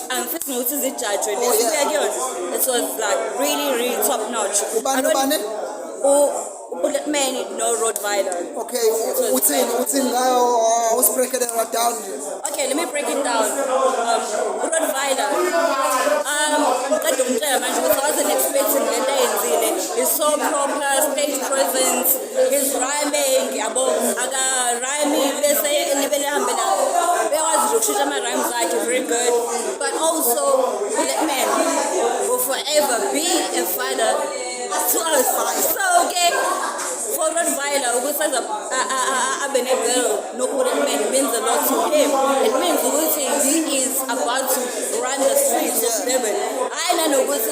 angifisi nokuthi izijudge lesifika kuyona. It was like really top notch. Bulletman no Rottweiler. Okay, uthini ngayo break it down. Okay, let me break it down. Rottweiler. I wasn't expecting that. He's so proper, stage presence, his rhyming, rhyming, rhymes are very good. But also, Bulletman will forever be a fighter to us. So, okay, for Rottweiler, who says no Bulletman means a lot to him. It means he is about to run the streets of Durban. I don't know what's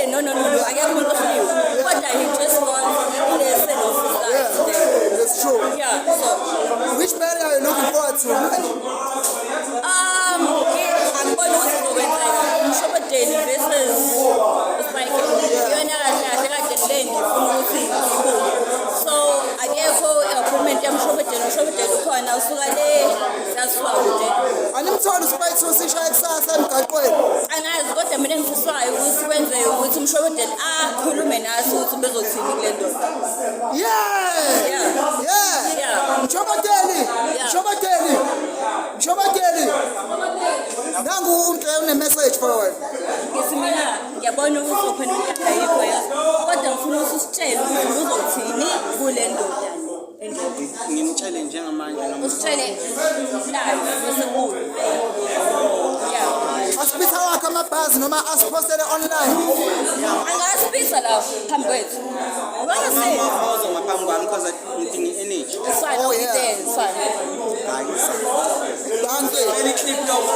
no, I get what he just wants in the center of his life. That's true. Yeah, so. Which battle are you looking forward to? I'm going to go with Shopper Daily versus Spike. So I gave her a comment. I'm Shopper Daily. That's what I never told the Spike to see Shai Sass and Kalpoy. And I got a minute to try when they with some Shopper Daily. Kulumena, so to be so Yeah. Shopper Daily. Nangu umhle message forward. Ngisimina ngiyabona ukuthi ukhona into ayikho ya. Kodwa ngifuna usitshele ukuthi uzothini kule ndoda le. Ngimchallenge ngamanje noma Usitshele live bese yeah. Asipitha wakhe amabhazi noma asipostele online. Angasipisa la phambi kwethu. Ubona se mawuzo ngaphambi kwami because ngidinga energy. It's fine. Oh, yeah. It's fine. Danke. Very clipped off.